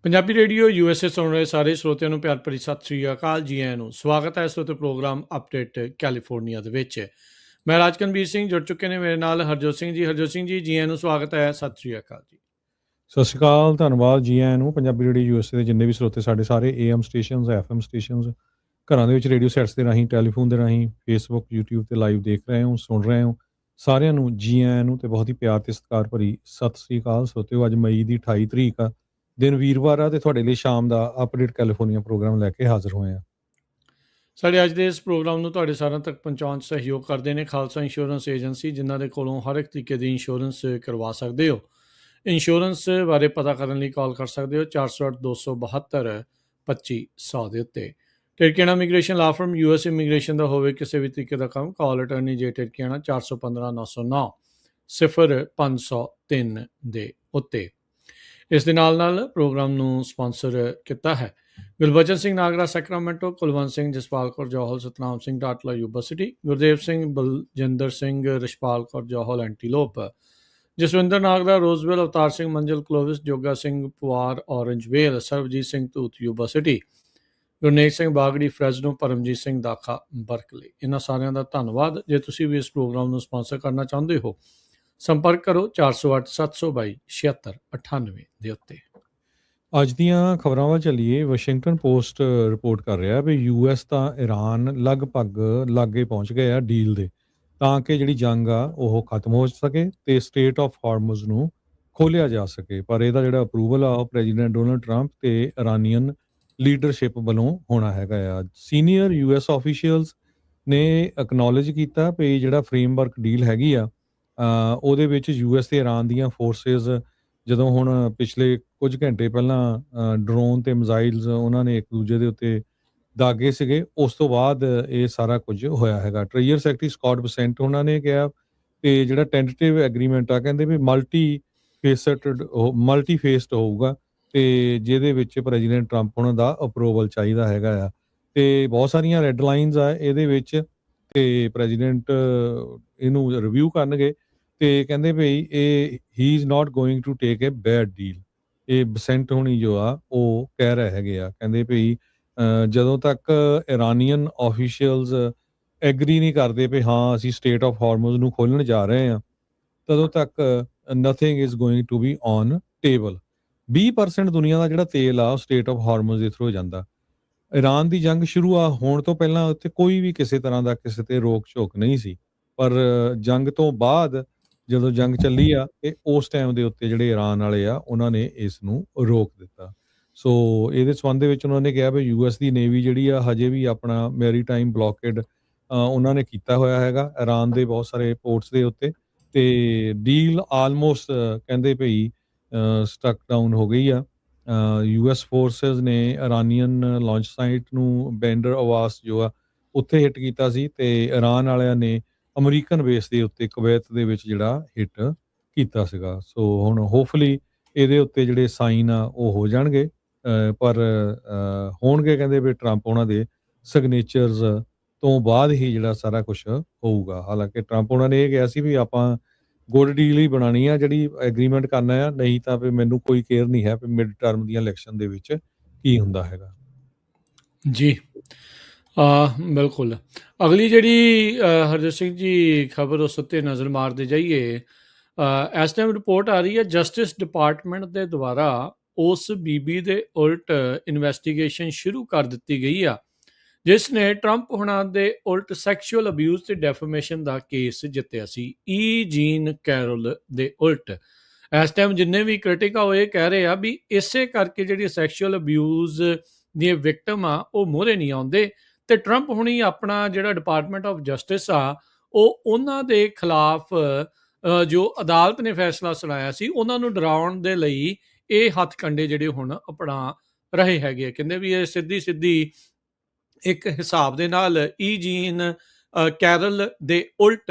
Punjabi radio USA ਸੁਣ ਰਹੇ ਸਾਰੇ ਸਰੋਤਿਆਂ ਨੂੰ ਪਿਆਰ ਭਰੀ ਸਤਿ ਸ੍ਰੀ ਅਕਾਲ ਜੀ ਆਇਆਂ ਨੂੰ ਸਵਾਗਤ ਹੈ ਸਰੋਤੇ ਪ੍ਰੋਗਰਾਮ ਅਪਡੇਟ ਕੈਲੀਫੋਰਨੀਆ ਦੇ ਵਿੱਚ। ਮੈਂ ਰਾਜਕਨਵੀਰ ਸਿੰਘ ਜੁੜ ਚੁੱਕੇ ਨੇ ਮੇਰੇ ਨਾਲ ਹਰਜੋਤ ਸਿੰਘ ਜੀ ਜੀ ਆਇਆਂ ਨੂੰ ਸਵਾਗਤ ਹੈ, ਸਤਿ ਸ੍ਰੀ ਅਕਾਲ ਜੀ। ਸਤਿ ਸ਼੍ਰੀ ਅਕਾਲ, ਧੰਨਵਾਦ ਜੀ ਆਇਆਂ ਨੂੰ। ਪੰਜਾਬੀ ਰੇਡੀਓ USA ਦੇ ਜਿੰਨੇ ਵੀ ਸਰੋਤੇ ਸਾਡੇ ਸਾਰੇ AM ਸਟੇਸ਼ਨਸ, FM ਸਟੇਸ਼ਨਸ, ਘਰਾਂ ਦੇ ਵਿੱਚ ਰੇਡੀਓ ਸੈਟਸ ਦੇ ਰਾਹੀਂ, ਟੈਲੀਫੋਨ ਦੇ ਰਾਹੀਂ, ਫੇਸਬੁੱਕ, YouTube 'ਤੇ ਲਾਈਵ ਦੇਖ ਰਹੇ ਹੋ, ਸੁਣ ਰਹੇ ਹੋ, ਸਾਰਿਆਂ ਨੂੰ ਜੀ ਆਇਆਂ ਨੂੰ ਅਤੇ ਬਹੁਤ ਹੀ ਪਿਆਰ ਅਤੇ ਸਤਿਕਾਰ ਭਰੀ ਸਤਿ ਸ਼੍ਰੀ ਅਕਾਲ। ਸਰੋਤਿਓ, ਅੱਜ ਮਈ ਦੀ 28 ਤਰੀਕ ਆ, ਦਿਨ ਵੀਰਵਾਰ ਆ, ਅਤੇ ਤੁਹਾਡੇ ਲਈ ਸ਼ਾਮ ਦਾ ਅਪਡੇਟ ਕੈਲੀਫੋਰਨੀਆ ਪ੍ਰੋਗਰਾਮ ਲੈ ਕੇ ਹਾਜ਼ਰ ਹੋਏ ਹਾਂ। ਸਾਡੇ ਅੱਜ ਦੇ ਇਸ ਪ੍ਰੋਗਰਾਮ ਨੂੰ ਤੁਹਾਡੇ ਸਾਰਿਆਂ ਤੱਕ ਪਹੁੰਚਾਉਣ 'ਚ ਸਹਿਯੋਗ ਕਰਦੇ ਨੇ ਖਾਲਸਾ ਇੰਸ਼ੋਰੈਂਸ ਏਜੰਸੀ, ਜਿਨ੍ਹਾਂ ਦੇ ਕੋਲੋਂ ਹਰ ਇੱਕ ਤਰੀਕੇ ਦੀ ਇੰਸ਼ੋਰੈਂਸ ਕਰਵਾ ਸਕਦੇ ਹੋ। ਇੰਸ਼ੋਰੈਂਸ ਬਾਰੇ ਪਤਾ ਕਰਨ ਲਈ ਕਾਲ ਕਰ ਸਕਦੇ ਹੋ 408-272-2500 ਦੇ ਉੱਤੇ। ਟਿਰਕੀਆਣਾ ਇਮੀਗ੍ਰੇਸ਼ਨ ਲਾ ਫਰਮ US ਇਮੀਗ੍ਰੇਸ਼ਨ ਦਾ ਹੋਵੇ ਕਿਸੇ ਵੀ ਤਰੀਕੇ ਦਾ ਕੰਮ, ਕਾਲ ਅਟਰਨੀ ਜੇ ਟਿਰਕੀਆਣਾ 415-909-0503 ਦੇ ਉੱਤੇ। ਇਸ ਦੇ ਨਾਲ ਪ੍ਰੋਗਰਾਮ ਨੂੰ ਸਪਾਂਸਰ ਕੀਤਾ ਹੈ Gurbachan Singh Nagra Sacramento, Kulwant Singh, Jaspal Kaur Johal, Satnam Singh Datla Yuba City, Gurdev Singh, Baljinder Singh, Rishpal Kaur Johal Antelope, Jaswinder Nagra Roseville, Avtar Singh Manzal Clovis, Joga Singh Puar Orangevale, Sarabjit Singh Dhoot Yuba City, Gurnej Singh Bagri Fresno, Paramjit Singh Dakha Berkeley. ਇਹਨਾਂ ਸਾਰਿਆਂ ਦਾ ਧੰਨਵਾਦ। ਜੇ ਤੁਸੀਂ ਵੀ ਇਸ ਪ੍ਰੋਗਰਾਮ ਨੂੰ ਸਪਾਂਸਰ ਕਰਨਾ ਚਾਹੁੰਦੇ ਹੋ, ਸੰਪਰਕ ਕਰੋ 408-722-7698 ਦੇ ਉੱਤੇ। ਅੱਜ ਦੀਆਂ ਖਬਰਾਂ ਵੱਲ ਚੱਲੀਏ। ਵਾਸ਼ਿੰਗਟਨ ਪੋਸਟ ਰਿਪੋਰਟ ਕਰ ਰਿਹਾ ਵੀ US ਤਾਂ ਇਰਾਨ ਲਗਭਗ ਲਾਗੇ ਪਹੁੰਚ ਗਏ ਆ ਡੀਲ ਦੇ, ਤਾਂ ਕਿ ਜਿਹੜੀ ਜੰਗ ਆ ਉਹ ਖਤਮ ਹੋ ਸਕੇ ਅਤੇ ਸਟੇਟ ਆਫ ਹਾਰਮਜ਼ ਨੂੰ ਖੋਲ੍ਹਿਆ ਜਾ ਸਕੇ। ਪਰ ਇਹਦਾ ਜਿਹੜਾ ਅਪਰੂਵਲ ਆ ਉਹ ਪ੍ਰੈਜ਼ੀਡੈਂਟ ਡੋਨਲਡ ਟਰੰਪ ਅਤੇ ਇਰਾਨੀਅਨ ਲੀਡਰਸ਼ਿਪ ਵੱਲੋਂ ਹੋਣਾ ਹੈਗਾ ਆ। ਸੀਨੀਅਰ US ਆਫੀਸ਼ੀਅਲਸ ਨੇ ਅਕਨੋਲਜ ਕੀਤਾ ਵੀ ਜਿਹੜਾ ਫਰੇਮਵਰਕ ਡੀਲ ਹੈਗੀ ਆ ਉਹਦੇ ਵਿੱਚ US ਅਤੇ ਇਰਾਨ ਦੀਆਂ ਫੋਰਸਿਸ ਜਦੋਂ ਹੁਣ ਪਿਛਲੇ ਕੁਝ ਘੰਟੇ ਪਹਿਲਾਂ ਡਰੋਨ ਅਤੇ ਮਿਜ਼ਾਈਲਸ ਉਹਨਾਂ ਨੇ ਇੱਕ ਦੂਜੇ ਦੇ ਉੱਤੇ ਦਾਗੇ ਸੀਗੇ, ਉਸ ਤੋਂ ਬਾਅਦ ਇਹ ਸਾਰਾ ਕੁਝ ਹੋਇਆ ਹੈਗਾ। ਟ੍ਰੇਜਰ ਸੈਕਟਰੀ ਸਕਾਟ ਬਸੈਂਟ ਉਹਨਾਂ ਨੇ ਕਿਹਾ ਕਿ ਜਿਹੜਾ ਟੈਂਟੇਟਿਵ ਐਗਰੀਮੈਂਟ ਆ, ਕਹਿੰਦੇ ਵੀ ਮਲਟੀ ਫੇਸਡ ਹੋਊਗਾ ਅਤੇ ਜਿਹਦੇ ਵਿੱਚ ਪ੍ਰੈਜ਼ੀਡੈਂਟ ਟਰੰਪ ਉਹਨਾਂ ਦਾ ਅਪਰੂਵਲ ਚਾਹੀਦਾ ਹੈਗਾ ਆ। ਅਤੇ ਬਹੁਤ ਸਾਰੀਆਂ ਰੈੱਡ ਲਾਈਨਸ ਆ ਇਹਦੇ ਵਿੱਚ, ਅਤੇ ਪ੍ਰੈਜ਼ੀਡੈਂਟ ਇਹਨੂੰ ਰਿਵਿਊ ਕਰਨਗੇ ਅਤੇ ਕਹਿੰਦੇ ਵੀ he is not going to take a bad deal. ਇਹ ਬਸੈਂਟ ਹੋਣੀ ਜੋ ਆ ਉਹ ਕਹਿ ਰਹੇ ਹੈਗੇ ਆ। ਕਹਿੰਦੇ ਵੀ ਜਦੋਂ ਤੱਕ ਇਰਾਨੀਅਨ ਆਫੀਸ਼ੀਅਲਸ ਐਗਰੀ ਨਹੀਂ ਕਰਦੇ ਵੀ ਹਾਂ ਅਸੀਂ ਸਟੇਟ ਆਫ ਹਾਰਮਜ਼ ਨੂੰ ਖੋਲ੍ਹਣ ਜਾ ਰਹੇ ਹਾਂ, ਤਦੋਂ ਤੱਕ nothing is going to be on table. 20% ਦੁਨੀਆ ਦਾ ਜਿਹੜਾ ਤੇਲ ਆ ਉਹ ਸਟੇਟ ਆਫ ਹਾਰਮਜ਼ ਦੇ ਥਰੂ ਜਾਂਦਾ। ਇਰਾਨ ਦੀ ਜੰਗ ਸ਼ੁਰੂ ਹੋਣ ਤੋਂ ਪਹਿਲਾਂ ਉੱਥੇ ਕੋਈ ਵੀ ਕਿਸੇ ਤਰ੍ਹਾਂ ਦਾ ਕਿਸੇ 'ਤੇ ਰੋਕ ਝੋਕ ਨਹੀਂ ਸੀ, ਪਰ ਜੰਗ ਤੋਂ ਬਾਅਦ ਜਦੋਂ ਜੰਗ ਚੱਲੀ ਆ ਇਹ ਉਸ ਟਾਈਮ ਦੇ ਉੱਤੇ ਜਿਹੜੇ ਇਰਾਨ ਵਾਲੇ ਆ ਉਹਨਾਂ ਨੇ ਇਸ ਨੂੰ ਰੋਕ ਦਿੱਤਾ। ਸੋ ਇਹਦੇ ਸੰਬੰਧ ਦੇ ਵਿੱਚ ਉਹਨਾਂ ਨੇ ਕਿਹਾ ਵੀ US ਦੀ ਨੇਵੀ ਜਿਹੜੀ ਆ ਹਜੇ ਵੀ ਆਪਣਾ ਮੈਰੀਟਾਈਮ ਬਲੋਕੇਡ ਉਹਨਾਂ ਨੇ ਕੀਤਾ ਹੋਇਆ ਹੈਗਾ ਇਰਾਨ ਦੇ ਬਹੁਤ ਸਾਰੇ ਪੋਰਟਸ ਦੇ ਉੱਤੇ, ਅਤੇ ਡੀਲ ਆਲਮੋਸਟ ਕਹਿੰਦੇ ਭਈ ਸਟਕ ਡਾਊਨ ਹੋ ਗਈ ਆ। US ਫੋਰਸਿਸ ਨੇ ਇਰਾਨੀਅਨ ਲਾਂਚ ਸਾਈਟ ਨੂੰ ਬੈਂਡਰ ਆਵਾਸ ਜੋ ਆ ਉੱਥੇ ਹਿੱਟ ਕੀਤਾ ਸੀ, ਅਤੇ ਇਰਾਨ ਵਾਲਿਆਂ ਨੇ ਅਮਰੀਕਨ ਬੇਸ ਦੇ ਉੱਤੇ ਕੁਵੈਤ ਦੇ ਵਿੱਚ ਜਿਹੜਾ ਹਿੱਟ ਕੀਤਾ ਸੀਗਾ। ਸੋ ਹੁਣ ਹੋਪਫੁਲੀ ਇਹਦੇ ਉੱਤੇ ਜਿਹੜੇ ਸਾਈਨ ਆ ਉਹ ਹੋ ਜਾਣਗੇ, ਪਰ ਹੋਣਗੇ ਕਹਿੰਦੇ ਵੀ ਟਰੰਪ ਉਹਨਾਂ ਦੇ ਸਿਗਨੇਚਰਸ ਤੋਂ ਬਾਅਦ ਹੀ ਜਿਹੜਾ ਸਾਰਾ ਕੁਛ ਹੋਊਗਾ। ਹਾਲਾਂਕਿ ਟਰੰਪ ਉਹਨਾਂ ਨੇ ਇਹ ਕਿਹਾ ਸੀ ਵੀ ਆਪਾਂ ਗੁੱਡ ਡੀਲ ਹੀ ਬਣਾਉਣੀ ਆ, ਜਿਹੜੀ ਐਗਰੀਮੈਂਟ ਕਰਨਾ ਆ, ਨਹੀਂ ਤਾਂ ਵੀ ਮੈਨੂੰ ਕੋਈ ਕੇਅਰ ਨਹੀਂ ਹੈ ਵੀ ਮਿਡ ਟਰਮ ਦੀਆਂ ਇਲੈਕਸ਼ਨ ਦੇ ਵਿੱਚ ਕੀ ਹੁੰਦਾ ਹੈਗਾ। ਜੀ ਬਿਲਕੁਲ। ਅਗਲੀ ਜਿਹੜੀ ਹਰਜੋਤ ਸਿੰਘ ਜੀ ਖਬਰ ਉਸ ਉੱਤੇ ਨਜ਼ਰ ਮਾਰਦੇ ਜਾਈਏ। ਇਸ ਟਾਈਮ ਰਿਪੋਰਟ ਆ ਰਹੀ ਹੈ ਜਸਟਿਸ ਡਿਪਾਰਟਮੈਂਟ ਦੇ ਦੁਆਰਾ ਉਸ ਬੀਬੀ ਦੇ ਉਲਟ ਇਨਵੈਸਟੀਗੇਸ਼ਨ ਸ਼ੁਰੂ ਕਰ ਦਿੱਤੀ ਗਈ ਆ ਜਿਸ ਨੇ ਟਰੰਪ ਹੁਣਾਂ ਦੇ ਉਲਟ ਸੈਕਸ਼ੂਅਲ ਅਬਿਊਜ਼ ਤੇ ਡੈਫੇਮੇਸ਼ਨ ਦਾ ਕੇਸ ਜਿੱਤਿਆ ਸੀ। ਜੀਨ ਕੈਰੋਲ ਦੇ ਉਲਟ ਇਸ ਟਾਈਮ ਜਿੰਨੇ ਵੀ ਕ੍ਰਿਟਿਕ ਆ ਉਹ ਇਹ ਕਹਿ ਰਹੇ ਆ ਵੀ ਇਸੇ ਕਰਕੇ ਜਿਹੜੀ ਸੈਕਸ਼ੂਅਲ ਅਬਿਊਜ਼ ਦੀਆਂ ਵਿਕਟਮ ਆ ਉਹ ਮੂਹਰੇ ਨਹੀਂ ਆਉਂਦੇ, ਅਤੇ ਟਰੰਪ ਹੁਣੀ ਆਪਣਾ ਜਿਹੜਾ ਡਿਪਾਰਟਮੈਂਟ ਆਫ ਜਸਟਿਸ ਆ ਉਹ ਉਹਨਾਂ ਦੇ ਖਿਲਾਫ ਜੋ ਅਦਾਲਤ ਨੇ ਫੈਸਲਾ ਸੁਣਾਇਆ ਸੀ ਉਹਨਾਂ ਨੂੰ ਡਰਾਉਣ ਦੇ ਲਈ ਇਹ ਹੱਥ ਕੰਡੇ ਜਿਹੜੇ ਹੁਣ ਅਪਣਾ ਰਹੇ ਹੈਗੇ। ਕਹਿੰਦੇ ਵੀ ਇਹ ਸਿੱਧੀ ਇੱਕ ਹਿਸਾਬ ਦੇ ਨਾਲ ਜੀਨ ਕੈਰਲ ਦੇ ਉਲਟ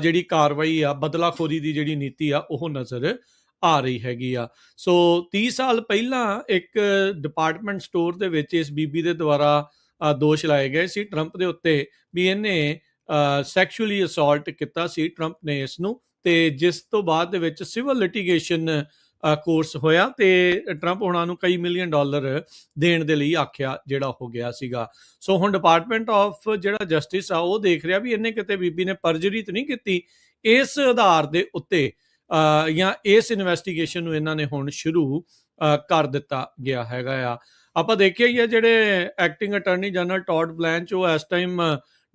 ਜਿਹੜੀ ਕਾਰਵਾਈ ਆ, ਬਦਲਾਖੋਰੀ ਦੀ ਜਿਹੜੀ ਨੀਤੀ ਆ ਉਹ ਨਜ਼ਰ ਆ ਰਹੀ ਹੈਗੀ ਆ। ਸੋ 30 ਸਾਲ ਪਹਿਲਾਂ ਇੱਕ ਡਿਪਾਰਟਮੈਂਟ ਸਟੋਰ ਦੇ ਵਿੱਚ ਇਸ ਬੀਬੀ ਦੇ ਦੁਆਰਾ ਦੋਸ਼ ਲਾਏ ਗਏ ਸੀ ਟਰੰਪ ਦੇ ਉੱਤੇ ਵੀ ਇਹਨੇ ਸੈਕਸ਼ੂਅਲੀ ਅਸੌਲਟ ਕੀਤਾ ਸੀ ਟਰੰਪ ਨੇ ਇਸ ਨੂੰ, ਅਤੇ ਜਿਸ ਤੋਂ ਬਾਅਦ ਦੇ ਵਿੱਚ ਸਿਵਲ ਲਿਟੀਗੇਸ਼ਨ ਕੋਰਸ ਹੋਇਆ ਤੇ ਟਰੰਪ ਉਹਨਾਂ ਨੂੰ ਕਈ ਮਿਲੀਅਨ ਡਾਲਰ ਦੇਣ ਦੇ ਲਈ ਆਖਿਆ ਜਿਹੜਾ ਹੋ ਗਿਆ ਸੀਗਾ। ਸੋ ਹੁਣ ਡਿਪਾਰਟਮੈਂਟ ਆਫ ਜਿਹੜਾ ਜਸਟਿਸ ਆ ਉਹ ਦੇਖ ਰਿਹਾ ਵੀ ਇਹਨੇ ਕਿਤੇ ਬੀਬੀ ਨੇ ਪਰਜਰੀ ਤਾਂ ਨਹੀਂ ਕੀਤੀ। ਇਸ ਆਧਾਰ ਦੇ ਉੱਤੇ ਜਾਂ ਇਸ ਇਨਵੈਸਟੀਗੇਸ਼ਨ ਨੂੰ ਇਹਨਾਂ ਨੇ ਹੁਣ ਸ਼ੁਰੂ ਕਰ ਦਿੱਤਾ ਗਿਆ ਹੈਗਾ ਆ। ਆਪਾਂ ਦੇਖਿਆ ਹੀ ਆ ਜਿਹੜੇ ਐਕਟਿੰਗ ਅਟਾਰਨੀ ਜਨਰਲ ਟੌਡ ਬਲੈਂਚ ਉਹ ਇਸ ਟਾਈਮ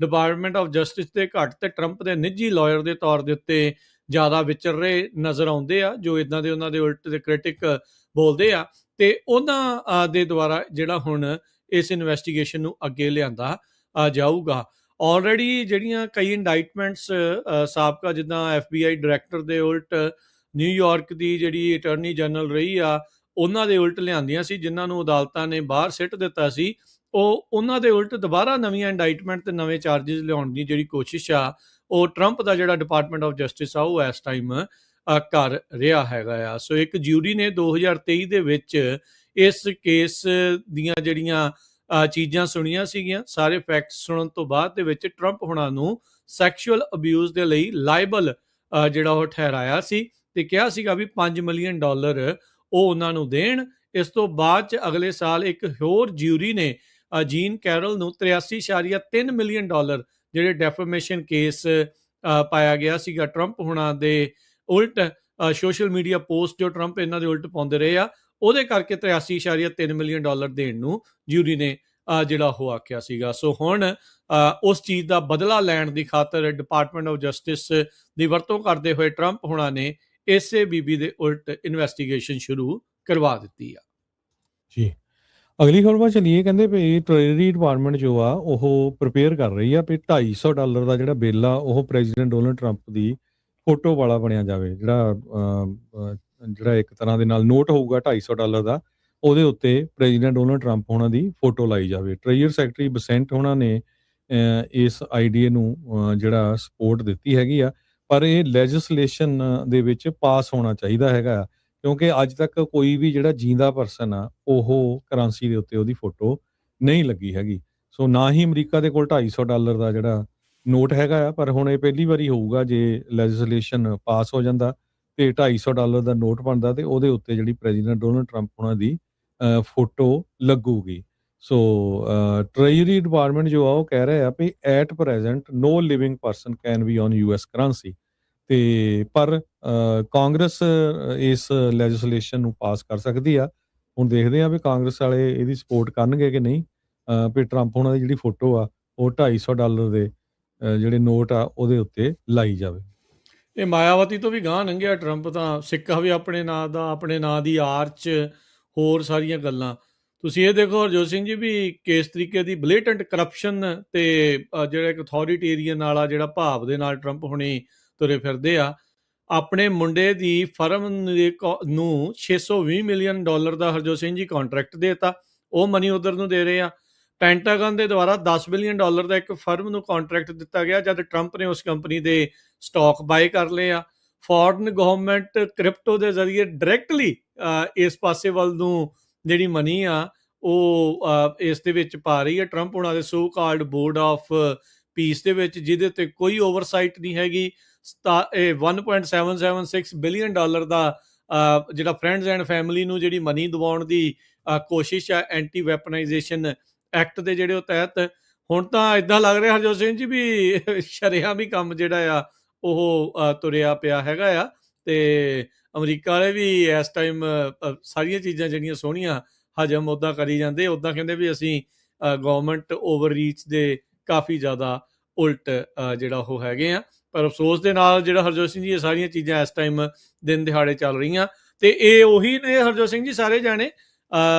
ਡਿਪਾਰਟਮੈਂਟ ਆਫ ਜਸਟਿਸ ਦੇ ਘੱਟ ਤੇ ਟਰੰਪ ਦੇ ਨਿੱਜੀ ਲਾਇਰ ਦੇ ਤੌਰ ਦੇ ਉੱਤੇ ਜ਼ਿਆਦਾ ਵਿਚਰ ਰਹੇ ਨਜ਼ਰ ਆਉਂਦੇ ਆ, ਜੋ ਇਦਾਂ ਦੇ ਉਹਨਾਂ ਦੇ ਉਲਟ ਦੇ ਕ੍ਰਿਟਿਕ ਬੋਲਦੇ ਆ ਤੇ ਉਹਨਾਂ ਦੇ ਦੁਆਰਾ ਜਿਹੜਾ ਹੁਣ ਇਸ ਇਨਵੈਸਟੀਗੇਸ਼ਨ ਨੂੰ ਅੱਗੇ ਲਿਆਂਦਾ ਜਾਊਗਾ। ਆਲਰੇਡੀ ਜਿਹੜੀਆਂ ਕਈ ਇੰਡਾਈਟਮੈਂਟਸ ਸਾਬਕਾ ਜਿੱਦਾਂ FBI ਡਾਇਰੈਕਟਰ ਦੇ ਉਲਟ ਨਿਊਯਾਰਕ ਦੀ ਜਿਹੜੀ ਅਟਾਰਨੀ ਜਨਰਲ ਰਹੀ ਆ ਉਹਨਾਂ ਦੇ ਉਲਟ ਲਿਆਂਦੀਆਂ ਸੀ, ਜਿਨ੍ਹਾਂ ਨੂੰ ਅਦਾਲਤਾਂ ਨੇ ਬਾਹਰ ਸਿੱਟ ਦਿੱਤਾ ਸੀ। ਉਹਨਾਂ ਦੇ ਉਲਟ ਦੁਬਾਰਾ ਨਵੀਆਂ ਇੰਡਾਈਟਮੈਂਟ ਤੇ ਨਵੇਂ ਚਾਰजेस ਲਿਆਉਣ ਦੀ ਜਿਹੜੀ ਕੋਸ਼ਿਸ਼ ਆ ਉਹ ਟਰੰਪ ਦਾ ਜਿਹੜਾ ਡਿਪਾਰਟਮੈਂਟ ਆਫ ਜਸਟਿਸ ਆ ਉਹ ਇਸ ਟਾਈਮ ਕਰ ਰਿਹਾ ਹੈਗਾ ਆ। ਸੋ ਇੱਕ ਜਿਊਰੀ ਨੇ 2023 ਦੇ ਵਿੱਚ ਇਸ ਕੇਸ ਦੀਆਂ ਜਿਹੜੀਆਂ ਚੀਜ਼ਾਂ ਸੁਣੀਆਂ ਸੀਗੀਆਂ, ਸਾਰੇ ਫੈਕਟਸ ਸੁਣਨ ਤੋਂ ਬਾਅਦ ਦੇ ਵਿੱਚ ਟਰੰਪ ਹੁਣਾਂ ਨੂੰ ਸੈਕਸ਼ੂਅਲ ਅਬਿਊਜ਼ ਦੇ ਲਈ ਲਾਇਬਲ ਜਿਹੜਾ ਉਹ ਠਹਿਰਾਇਆ ਸੀ ਤੇ ਕਿਹਾ ਸੀਗਾ ਵੀ 5 ਮਿਲੀਅਨ ਡਾਲਰ ਉਹ ਉਹਨਾਂ ਨੂੰ ਦੇਣ। ਇਸ ਤੋਂ ਬਾਅਦ ਚ ਅਗਲੇ ਸਾਲ ਇੱਕ ਹੋਰ ਜਿਊਰੀ ਨੇ ਜੀਨ ਕੈਰਲ ਨੂੰ 83.3 ਮਿਲੀਅਨ ਡਾਲਰ ਜਿਹੜੇ ਡੈਫੇਮੇਸ਼ਨ ਕੇਸ ਪਾਇਆ ਗਿਆ ਸੀਗਾ ਟਰੰਪ ਹੁਣਾਂ ਦੇ ਉਲਟ, ਸੋਸ਼ਲ ਮੀਡੀਆ ਪੋਸਟ ਜੋ ਟਰੰਪ ਇਹਨਾਂ ਦੇ ਉਲਟ ਪਾਉਂਦੇ ਰਹੇ ਆ ਉਹਦੇ ਕਰਕੇ 83.3 ਮਿਲੀਅਨ ਡਾਲਰ ਦੇਣ ਨੂੰ ਜਿਊਰੀ ਨੇ ਜਿਹੜਾ ਉਹ ਆਖਿਆ ਸੀਗਾ। ਸੋ ਹੁਣ ਉਸ ਚੀਜ਼ ਦਾ ਬਦਲਾ ਲੈਣ ਦੀ ਖਾਤਰ ਡਿਪਾਰਟਮੈਂਟ ਆਫ ਜਸਟਿਸ ਦੀ ਵਰਤੋਂ ਕਰਦੇ ਹੋਏ ਟਰੰਪ ਹੁਣਾਂ ਨੇ ਇਸੇ ਬੀਬੀ ਦੇ ਉਲਟ ਇਨਵੈਸਟੀਗੇਸ਼ਨ ਸ਼ੁਰੂ ਕਰਵਾ ਦਿੱਤੀ ਆ। ਜੀ, ਅਗਲੀ ਖਬਰ ਵੱਲ ਚੱਲੀਏ। ਕਹਿੰਦੇ ਵੀ ਟ੍ਰੇਜਰੀ ਡਿਪਾਰਟਮੈਂਟ ਜੋ ਆ ਉਹ ਪ੍ਰਿਪੇਅਰ ਕਰ ਰਹੀ ਆ ਵੀ $250 ਦਾ ਜਿਹੜਾ ਬਿੱਲ ਆ ਉਹ ਪ੍ਰੈਜ਼ੀਡੈਂਟ ਡੋਨਲਡ ਟਰੰਪ ਦੀ ਫੋਟੋ ਵਾਲਾ ਬਣਿਆ ਜਾਵੇ, ਜਿਹੜਾ ਇੱਕ ਤਰ੍ਹਾਂ ਦੇ ਨਾਲ ਨੋਟ ਹੋਊਗਾ $250 ਦਾ, ਉਹਦੇ ਉੱਤੇ ਪ੍ਰੈਜ਼ੀਡੈਂਟ ਡੋਨਲਡ ਟਰੰਪ ਉਹਨਾਂ ਦੀ ਫੋਟੋ ਲਾਈ ਜਾਵੇ। ਟ੍ਰੇਜਰੀ ਸੈਕਟਰੀ ਬਸੈਂਟ ਉਹਨਾਂ ਨੇ ਇਸ ਆਈਡੀਏ ਨੂੰ ਜਿਹੜਾ ਸਪੋਰਟ ਦਿੱਤੀ ਹੈਗੀ ਆ, ਪਰ ਇਹ ਲੈਜਿਸਲੇਸ਼ਨ ਦੇ ਵਿੱਚ ਪਾਸ ਹੋਣਾ ਚਾਹੀਦਾ ਹੈਗਾ, ਕਿਉਂਕਿ ਅੱਜ ਤੱਕ ਕੋਈ ਵੀ ਜਿਹੜਾ ਜੀਂਦਾ ਪਰਸਨ ਆ ਉਹ ਕਰੰਸੀ ਦੇ ਉੱਤੇ ਉਹਦੀ ਫੋਟੋ ਨਹੀਂ ਲੱਗੀ ਹੈਗੀ। ਸੋ ਨਾ ਹੀ ਅਮਰੀਕਾ ਦੇ ਕੋਲ $250 ਦਾ ਜਿਹੜਾ ਨੋਟ ਹੈਗਾ ਆ, ਪਰ ਹੁਣ ਇਹ ਪਹਿਲੀ ਵਾਰੀ ਹੋਊਗਾ ਜੇ ਲੈਜਿਸਲੇਸ਼ਨ ਪਾਸ ਹੋ ਜਾਂਦਾ ਤੇ $250 ਦਾ ਨੋਟ ਬਣਦਾ ਤੇ ਉਹਦੇ ਉੱਤੇ ਜਿਹੜੀ ਪ੍ਰੈਜ਼ੀਡੈਂਟ ਡੋਨਲਡ ਟਰੰਪ ਉਹਨਾਂ ਦੀ ਫੋਟੋ ਲੱਗੂਗੀ। ਸੋ ਟ੍ਰੇਜਰੀ ਡਿਪਾਰਟਮੈਂਟ ਜੋ ਆ ਉਹ ਕਹਿ ਰਿਹਾ ਆ ਵੀ at present no living person can be on US currency, ਤੇ ਪਰ ਕਾਂਗਰਸ ਇਸ ਲੈਜਿਸਲੇਸ਼ਨ ਨੂੰ ਪਾਸ ਕਰ ਸਕਦੀ ਆ। ਹੁਣ ਦੇਖਦੇ ਆ ਵੀ ਕਾਂਗਰਸ ਵਾਲੇ ਇਹਦੀ ਸਪੋਰਟ ਕਰਨਗੇ ਕਿ ਨਹੀਂ, ਵੀ ਟਰੰਪ ਉਹਨਾਂ ਦੀ ਜਿਹੜੀ ਫੋਟੋ ਆ ਉਹ $250 ਦੇ ਜਿਹੜੇ ਨੋਟ ਆ ਉਹਦੇ ਉੱਤੇ ਲਾਈ ਜਾਵੇ। ਇਹ ਮਾਇਆਵਤੀ ਤੋਂ ਵੀ ਗਾਂਹ ਲੰਘਿਆ ਟਰੰਪ, ਤਾਂ ਸਿੱਕਾ ਵੀ ਆਪਣੇ ਨਾਂ ਦਾ, ਆਪਣੇ ਨਾਂ ਦੀ ਆਰਚ, ਹੋਰ ਸਾਰੀਆਂ ਗੱਲਾਂ। ਤੁਸੀਂ ਇਹ ਦੇਖੋ ਹਰਜੋਤ ਸਿੰਘ ਜੀ ਵੀ ਕਿਸ ਤਰੀਕੇ ਦੀ ਬਲੇਟੈਂਟ ਕਰਪਸ਼ਨ ਤੇ ਜਿਹੜਾ ਇੱਕ ਅਥਾਰਟੀਰੀਅਨ ਵਾਲਾ ਜਿਹੜਾ ਭਾਵ ਦੇ ਨਾਲ ਟਰੰਪ ਹੁਣੀ ਤੁਰੇ ਫਿਰਦੇ ਆ। ਆਪਣੇ ਮੁੰਡੇ ਦੀ ਫਰਮ ਨੂੰ $620 ਮਿਲੀਅਨ ਦਾ ਹਰਜੋਤ ਸਿੰਘ ਜੀ ਕੰਟਰੈਕਟ ਦੇਤਾ, ਉਹ ਮਨੀ ਉਧਰ ਨੂੰ ਦੇ ਰਹੇ ਆ। ਪੈਂਟਾਗਨ ਦੇ ਦੁਆਰਾ $10 ਬਿਲੀਅਨ ਦਾ ਇੱਕ ਫਰਮ ਨੂੰ ਕੰਟਰੈਕਟ ਦਿੱਤਾ ਗਿਆ ਜਦ ਟਰੰਪ ਨੇ ਉਸ ਕੰਪਨੀ ਦੇ ਸਟਾਕ ਬਾਏ ਕਰ ਲਏ ਆ। ਫੋਰਨ ਗਵਰਨਮੈਂਟ ਕ੍ਰਿਪਟੋ ਦੇ ਜ਼ਰੀਏ ਡਾਇਰੈਕਟਲੀ ਇਸ ਪਾਸੇ ਵੱਲ ਨੂੰ ਜਿਹੜੀ ਮਨੀ ਆ ਉਹ ਇਸ ਦੇ ਵਿੱਚ ਪਾ ਰਹੀ ਹੈ ਟਰੰਪ ਉਹਨਾਂ ਦੇ so called board of piece ਦੇ ਵਿੱਚ, ਜਿਹਦੇ ਉੱਤੇ ਕੋਈ ਓਵਰਸਾਈਟ ਨਹੀਂ ਹੈਗੀ। 1.776 ਬਿਲੀਅਨ ਡਾਲਰ ਦਾ ਜਿਹੜਾ ਫਰੈਂਡਸ ਐਂਡ ਫੈਮਿਲੀ ਨੂੰ ਜਿਹੜੀ ਮਨੀ ਦਿਵਾਉਣ ਦੀ ਕੋਸ਼ਿਸ਼ ਆ ਐਂਟੀ ਵੈਪਨਾਈਜੇਸ਼ਨ ਐਕਟ ਦੇ ਜਿਹੜੇ ਉਹ ਤਹਿਤ। ਹੁਣ ਤਾਂ ਇਦਾਂ ਲੱਗ ਰਿਹਾ ਹਰਜੋਤ ਸਿੰਘ ਜੀ ਵੀ ਸ਼ਰੇਆਮ ਵੀ ਕੰਮ ਜਿਹੜਾ ਆ ਉਹ ਤੁਰਿਆ ਪਿਆ ਹੈਗਾ ਆ, ਤੇ ਅਮਰੀਕਾ ਵਾਲੇ ਵੀ ਇਸ ਟਾਈਮ ਸਾਰੀਆਂ ਚੀਜ਼ਾਂ ਜਿਹੜੀਆਂ ਸੋਹਣੀਆਂ ਹਜਮ ਉੱਦਾਂ ਕਰੀ ਜਾਂਦੇ, ਉੱਦਾਂ ਕਹਿੰਦੇ ਵੀ ਅਸੀਂ ਗਵਰਨਮੈਂਟ ਓਵਰਰੀਚ ਦੇ ਕਾਫੀ ਜ਼ਿਆਦਾ ਉਲਟ ਜਿਹੜਾ ਉਹ ਹੈਗੇ ਆ। ਪਰ ਅਫਸੋਸ ਦੇ ਨਾਲ ਜਿਹੜਾ ਹਰਜੋਤ ਸਿੰਘ ਜੀ ਇਹ ਸਾਰੀਆਂ ਚੀਜ਼ਾਂ ਇਸ ਟਾਈਮ ਦਿਨ ਦਿਹਾੜੇ ਚੱਲ ਰਹੀਆਂ, ਤੇ ਇਹ ਉਹੀ ਨੇ ਹਰਜੋਤ ਸਿੰਘ ਜੀ ਸਾਰੇ ਜਾਣੇ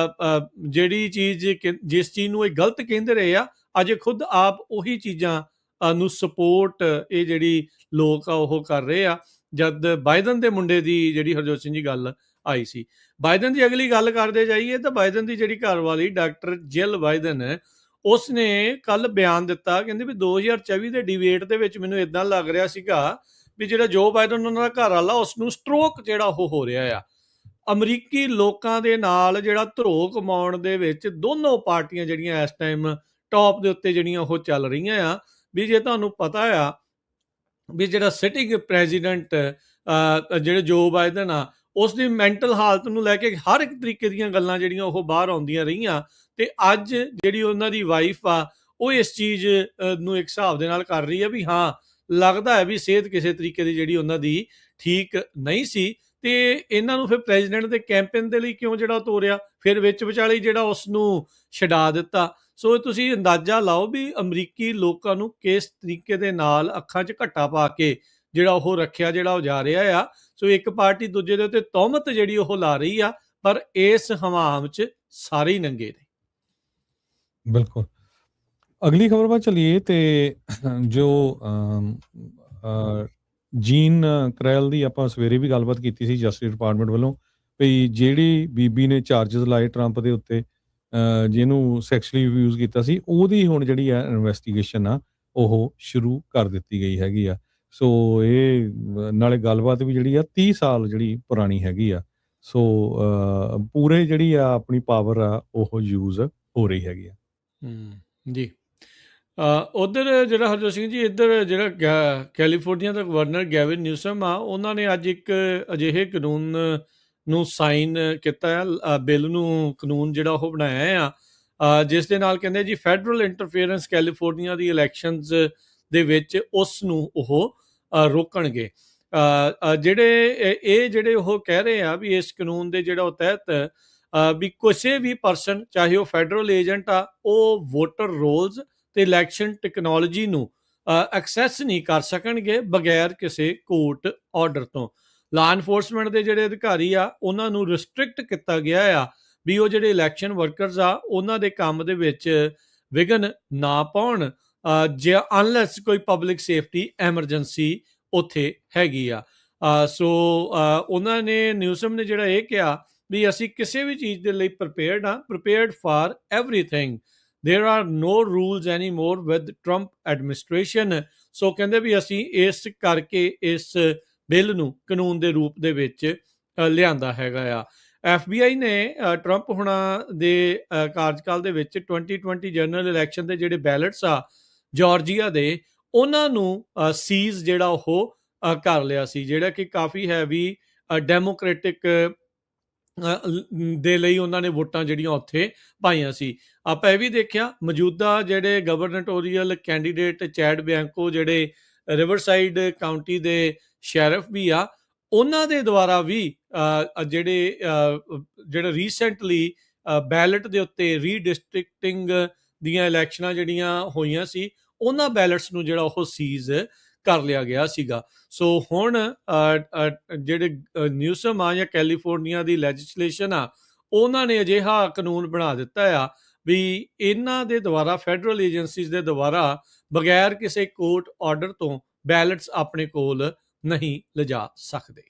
ਜਿਹੜੀ ਚੀਜ਼ ਜਿਸ ਚੀਜ਼ ਨੂੰ ਇਹ ਗਲਤ ਕਹਿੰਦੇ ਰਹੇ ਆ, ਅੱਜ ਖੁਦ ਆਪ ਉਹੀ ਚੀਜ਼ਾਂ ਨੂੰ ਸਪੋਰਟ ਇਹ ਜਿਹੜੀ ਲੋਕ ਆ ਉਹ ਕਰ ਰਹੇ ਆ। ਜਦ ਬਾਈਡਨ ਦੇ ਮੁੰਡੇ ਦੀ ਜਿਹੜੀ ਹਰਜੋਤ ਸਿੰਘ ਜੀ ਗੱਲ ਆਈ ਸੀ, ਬਾਈਡਨ ਦੀ ਅਗਲੀ ਗੱਲ ਕਰਦੇ ਜਾਈਏ ਤਾਂ ਬਾਈਡਨ ਦੀ ਜਿਹੜੀ ਘਰ ਵਾਲੀ ਡਾਕਟਰ ਜਿਲ ਬਾਈਡਨ, ਉਸਨੇ ਕੱਲ ਬਿਆਨ ਦਿੱਤਾ, ਕਹਿੰਦੇ ਵੀ 2024 ਦੇ ਡਿਬੇਟ ਦੇ ਵਿੱਚ ਮੈਨੂੰ ਇਦਾਂ ਲੱਗ ਰਿਹਾ ਸੀਗਾ ਵੀ ਜਿਹੜਾ ਜੋ ਬਾਈਡਨ ਉਹਨਾਂ ਦਾ ਘਰ ਵਾਲਾ ਉਸਨੂੰ ਸਟ੍ਰੋਕ ਜਿਹੜਾ ਉਹ ਹੋ ਰਿਹਾ ਆ। ਅਮਰੀਕੀ ਲੋਕਾਂ ਦੇ ਨਾਲ ਜਿਹੜਾ ਧਰੋ ਕਮਾਉਣ ਦੇ ਵਿੱਚ ਦੋਨੋਂ ਪਾਰਟੀਆਂ ਜਿਹੜੀਆਂ ਇਸ ਟਾਈਮ ਟੌਪ ਦੇ ਉੱਤੇ ਜਿਹੜੀਆਂ ਉਹ ਚੱਲ ਰਹੀਆਂ ਆ। ਵੀ ਜੇ ਤੁਹਾਨੂੰ ਪਤਾ ਆ ਵੀ ਜਿਹੜਾ ਸਿਟਿੰਗ ਪ੍ਰੈਜ਼ੀਡੈਂਟ ਜਿਹੜੇ ਜੋ ਬਾਈਡਨ ਆ ਉਸ ਦੀ ਮੈਂਟਲ ਹਾਲਤ ਨੂੰ ਲੈ ਕੇ ਹਰ ਇੱਕ ਤਰੀਕੇ ਦੀਆਂ ਗੱਲਾਂ ਜਿਹੜੀਆਂ ਉਹ ਬਾਹਰ ਆਉਂਦੀਆਂ ਰਹੀਆਂ, ਤੇ ਅੱਜ ਜਿਹੜੀ ਉਹਨਾਂ ਦੀ ਵਾਈਫ ਆ ਉਹ ਇਸ ਚੀਜ਼ ਨੂੰ ਇੱਕ ਹਿਸਾਬ ਦੇ ਨਾਲ ਕਰ ਰਹੀ ਹੈ ਵੀ ਹਾਂ, ਲੱਗਦਾ ਹੈ ਵੀ ਸਿਹਤ ਕਿਸੇ ਤਰੀਕੇ ਦੀ ਜਿਹੜੀ ਉਹਨਾਂ ਦੀ ਠੀਕ ਨਹੀਂ ਸੀ। ਤੇ ਇਹਨਾਂ ਨੂੰ ਫਿਰ ਪ੍ਰੈਜ਼ੀਡੈਂਟ ਦੇ ਕੈਂਪੇਨ ਦੇ ਲਈ ਕਿਉਂ ਜਿਹੜਾ ਤੋਰਿਆ, ਫਿਰ ਵਿੱਚ ਵਿਚਾਲੇ ਜਿਹੜਾ ਉਸ ਨੂੰ ਛਡਾ ਦਿੱਤਾ। ਸੋ ਤੁਸੀਂ ਅੰਦਾਜ਼ਾ ਲਾਓ ਵੀ ਅਮਰੀਕੀ ਲੋਕਾਂ ਨੂੰ ਕਿਸ ਤਰੀਕੇ ਦੇ ਨਾਲ ਅੱਖਾਂ 'ਚ ਘੱਟਾ ਪਾ ਕੇ ਜਿਹੜਾ ਉਹ ਰੱਖਿਆ ਜਿਹੜਾ ਉਹ ਜਾ ਰਿਹਾ ਆ। ਸੋ ਇੱਕ ਪਾਰਟੀ ਦੂਜੇ ਦੇ ਉੱਤੇ ਤੌਹਮਤ ਜਿਹੜੀ ਉਹ ਲਾ ਰਹੀ ਆ, ਪਰ ਇਸ ਹਵਾਮ 'ਚ ਸਾਰੇ ਹੀ ਨੰਗੇ ਨੇ। ਬਿਲਕੁਲ। ਅਗਲੀ ਖਬਰ ਵੱਲ ਚਲੀਏ ਤੇ ਜੋ ਜੀਨ ਕਰੈਲ ਦੀ ਆਪਾਂ ਸਵੇਰੇ ਵੀ ਗੱਲਬਾਤ ਕੀਤੀ ਸੀ ਜਸਟਿਸ ਡਿਪਾਰਟਮੈਂਟ ਵੱਲੋਂ, ਵੀ ਜਿਹੜੀ ਬੀਬੀ ਨੇ ਚਾਰਜਸ ਲਾਏ ਟਰੰਪ ਦੇ ਉੱਤੇ, ਜਿਹਨੂੰ ਸੈਕਸ਼ੂਅਲੀ ਅਬਿਊਜ਼ ਕੀਤਾ ਸੀ, ਉਹਦੀ ਹੁਣ ਜਿਹੜੀ ਆ ਇਨਵੈਸਟੀਗੇਸ਼ਨ ਆ ਉਹ ਸ਼ੁਰੂ ਕਰ ਦਿੱਤੀ ਗਈ ਹੈਗੀ ਆ। ਸੋ ਇਹ ਨਾਲੇ ਗੱਲਬਾਤ ਵੀ ਜਿਹੜੀ ਆ 30 ਸਾਲ ਜਿਹੜੀ ਪੁਰਾਣੀ ਹੈਗੀ ਆ। ਸੋ ਪੂਰੇ ਜਿਹੜੀ ਆ ਆਪਣੀ ਪਾਵਰ ਆ ਉਹ ਯੂਜ਼ ਹੋ ਰਹੀ ਹੈਗੀ ਆ। ਜੀ। ਉਧਰ ਜਿਹੜਾ ਹਰਜੋਤ ਸਿੰਘ ਜੀ, ਇੱਧਰ ਜਿਹੜਾ ਕੈਲੀਫੋਰਨੀਆ ਦਾ ਗਵਰਨਰ ਗੈਵਿਨ ਨਿਊਸਮ ਆ, ਉਹਨਾਂ ਨੇ ਅੱਜ ਇੱਕ ਅਜਿਹੇ ਕਾਨੂੰਨ ਨੂੰ ਸਾਈਨ ਕੀਤਾ ਆ, ਬਿੱਲ ਨੂੰ, ਕਾਨੂੰਨ ਜਿਹੜਾ ਉਹ ਬਣਾਇਆ ਆ, ਜਿਸ ਦੇ ਨਾਲ ਕਹਿੰਦੇ ਜੀ ਫੈਡਰਲ ਇੰਟਰਫੇਰੈਂਸ ਕੈਲੀਫੋਰਨੀਆ ਦੀ ਇਲੈਕਸ਼ਨਸ ਦੇ ਵਿੱਚ ਉਸ ਨੂੰ ਉਹ ਰੋਕਣਗੇ। ਜਿਹੜੇ ਉਹ ਕਹਿ ਰਹੇ ਆ ਵੀ ਇਸ ਕਾਨੂੰਨ ਦੇ ਜਿਹੜਾ ਉਹ ਤਹਿਤ ਵੀ ਕਿਸੇ ਵੀ ਪਰਸਨ, ਚਾਹੇ ਉਹ ਫੈਡਰਲ ਏਜੰਟ ਆ, ਉਹ ਵੋਟਰ ਰੋਲਸ ਤੇ ਇਲੈਕਸ਼ਨ ਟੈਕਨੋਲੋਜੀ ਨੂੰ ਐਕਸੈਸ ਨਹੀਂ ਕਰ ਸਕਣਗੇ ਬਗੈਰ ਕਿਸੇ ਕੋਰਟ ਆਰਡਰ ਤੋਂ। ਲਾ ਇਨਫੋਰਸਮੈਂਟ ਦੇ ਜਿਹੜੇ ਅਧਿਕਾਰੀ ਆ ਉਹਨਾਂ ਨੂੰ ਰਿਸਟ੍ਰਿਕਟ ਕੀਤਾ ਗਿਆ ਆ ਵੀ ਉਹ ਜਿਹੜੇ ਇਲੈਕਸ਼ਨ ਵਰਕਰਸ ਆ ਉਹਨਾਂ ਦੇ ਕੰਮ ਦੇ ਵਿੱਚ ਵਿਘਨ ਨਾ ਪਾਉਣ, ਜੇ ਅਨਲੈਸ ਕੋਈ ਪਬਲਿਕ ਸੇਫਟੀ ਐਮਰਜੈਂਸੀ ਉੱਥੇ ਹੈਗੀ ਆ। ਸੋ ਉਹਨਾਂ ਨੇ, ਨਿਊਸਮ ਨੇ ਜਿਹੜਾ ਇਹ ਕਿਹਾ ਵੀ ਅਸੀਂ ਕਿਸੇ ਵੀ ਚੀਜ਼ ਦੇ ਲਈ prepared for everything. There are no rules anymore with Trump administration. ਸੋ ਕਹਿੰਦੇ ਵੀ ਅਸੀਂ ਇਸ ਕਰਕੇ ਇਸ ਬਿੱਲ ਨੂੰ ਕਾਨੂੰਨ ਦੇ ਰੂਪ ਦੇ ਵਿੱਚ ਲਿਆਂਦਾ ਹੈਗਾ ਆ। FBI ਨੇ ਟਰੰਪ ਹੁਣਾਂ ਦੇ ਕਾਰਜਕਾਲ ਦੇ ਵਿੱਚ 2020 ਜਨਰਲ ਇਲੈਕਸ਼ਨ ਦੇ ਜਿਹੜੇ ਬੈਲਟਸ ਆ ਜਾਰਜੀਆ ਦੇ, ਉਹਨਾਂ ਨੂੰ ਸੀਜ਼ ਜਿਹੜਾ ਉਹ ਕਰ ਲਿਆ ਸੀ, ਜਿਹੜਾ ਕਿ ਕਾਫੀ ਹੈਵੀ ਡੈਮੋਕ੍ਰੈਟਿਕ ਦੇ ਲਈ ਉਹਨਾਂ ਨੇ ਵੋਟਾਂ ਜਿਹੜੀਆਂ ਉੱਥੇ ਪਾਈਆਂ ਸੀ। ਆਪਾਂ ਇਹ ਵੀ ਦੇਖਿਆ ਮੌਜੂਦਾ ਜਿਹੜੇ ਗਵਰਨਟੋਰੀਅਲ ਕੈਂਡੀਡੇਟ ਚੈਡ ਬਿਆਂਕੋ, ਜਿਹੜੇ ਰਿਵਰਸਾਈਡ ਕਾਊਂਟੀ ਦੇ ਸ਼ੈਰਿਫ ਵੀ ਆ, ਉਹਨਾਂ ਦੇ ਦੁਆਰਾ ਵੀ ਜਿਹੜਾ ਰੀਸੈਂਟਲੀ ਬੈਲਟ ਦੇ ਉੱਤੇ ਰੀਡਿਸਟ੍ਰਿਕਟਿੰਗ ਦੀਆਂ ਇਲੈਕਸ਼ਨਾਂ ਜਿਹੜੀਆਂ ਹੋਈਆਂ ਸੀ, ਉਹਨਾਂ ਬੈਲਟਸ ਨੂੰ ਜਿਹੜਾ ਉਹ ਸੀਜ਼ ਕਰ ਲਿਆ ਗਿਆ ਸੀਗਾ। ਸੋ ਹੁਣ ਜਿਹੜੇ ਨਿਊਸਮ ਆ ਜਾਂ ਕੈਲੀਫੋਰਨੀਆ ਦੀ ਲੈਜਿਸਲੇਸ਼ਨ ਆ, ਉਹਨਾਂ ਨੇ ਅਜਿਹਾ ਕਾਨੂੰਨ ਬਣਾ ਦਿੱਤਾ ਆ ਵੀ ਇਹਨਾਂ ਦੇ ਦੁਆਰਾ, ਫੈਡਰਲ ਏਜੰਸੀਜ਼ ਦੇ ਦੁਆਰਾ, ਬਗੈਰ ਕਿਸੇ ਕੋਰਟ ਆਰਡਰ ਤੋਂ ਬੈਲਟਸ ਆਪਣੇ ਕੋਲ ਨਹੀਂ ਲਿਜਾ ਸਕਦੇ।